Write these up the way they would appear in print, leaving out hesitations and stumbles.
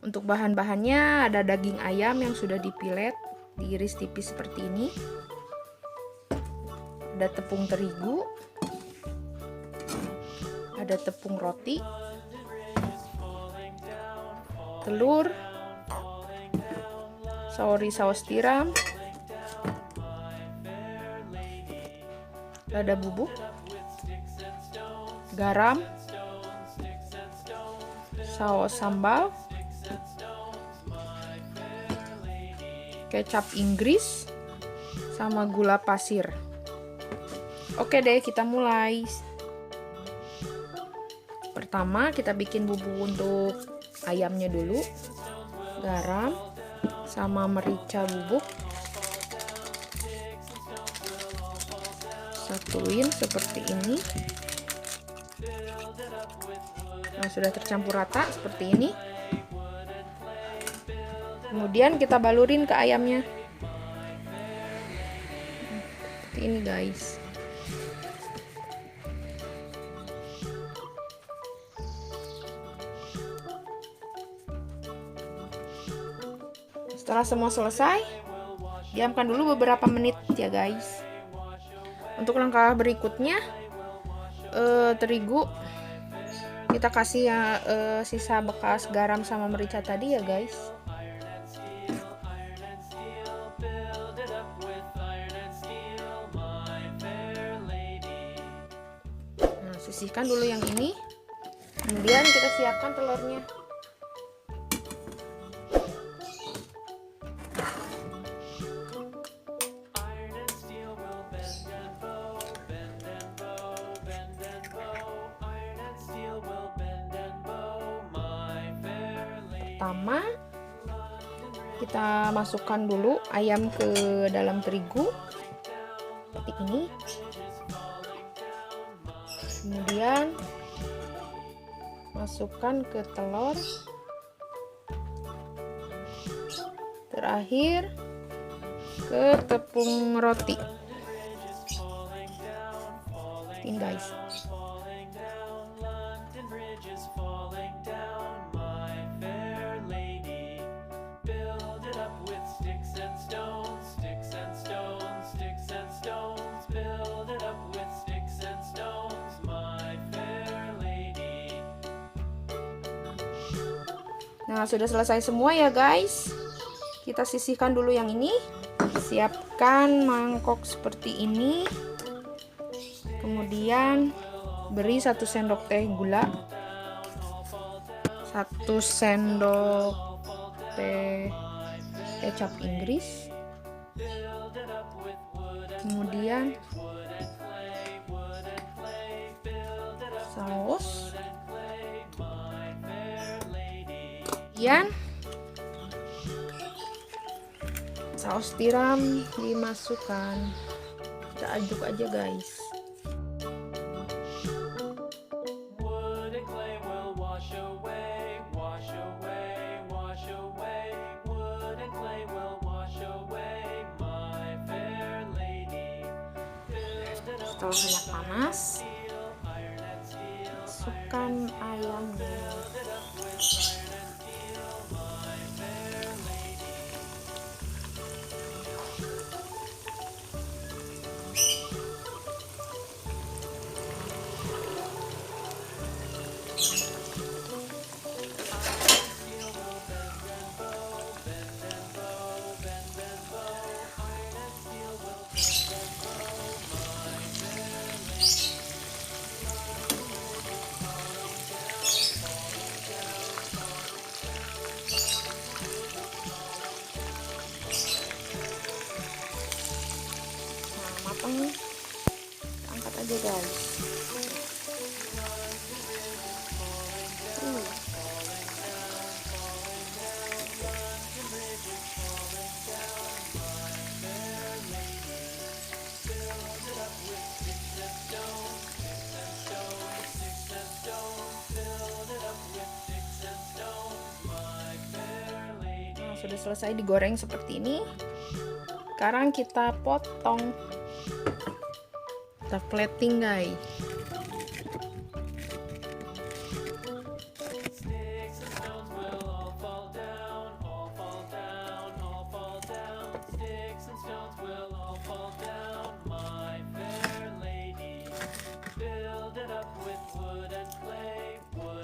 Untuk bahan-bahannya ada daging ayam yang sudah dipilet, diiris tipis seperti ini. Ada tepung terigu, ada tepung roti, telur, saus tiram, lada bubuk, garam, saus sambal, kecap Inggris, sama gula pasir. Oke deh, kita mulai. Pertama kita bikin bumbu untuk ayamnya dulu. Garam sama merica bubuk. Satuin seperti ini. Nah, sudah tercampur rata seperti ini. Kemudian kita balurin ke ayamnya. Seperti ini, guys. Setelah semua selesai, diamkan dulu beberapa menit ya guys. Untuk langkah berikutnya, terigu kita kasih sisa bekas garam sama merica tadi ya guys. Nah, sisihkan dulu yang ini. Kemudian kita siapkan telurnya. Pertama kita masukkan dulu ayam ke dalam terigu seperti ini. Kemudian masukkan ke telur. Terakhir ke tepung roti. Ini guys. Nah, sudah selesai semua ya guys. Kita sisihkan dulu yang ini. Siapkan mangkok seperti ini. Kemudian beri 1 sendok teh gula, 1 sendok teh kecap Inggris, kemudian saus, kemudian saus tiram dimasukkan. Kita aduk aja guys. Setelah minyak panas, masukkan ayamnya. Matang, angkat aja guys. Nah, sudah selesai digoreng seperti ini. Sekarang kita potong. Kita plating guys.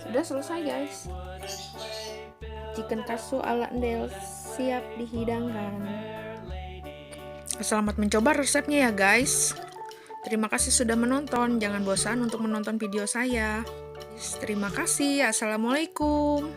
Sudah selesai guys. Chicken katsu ala Endel siap dihidangkan. Selamat mencoba resepnya ya guys. Terima kasih sudah menonton. Jangan bosan untuk menonton video saya. Terima kasih. Assalamualaikum.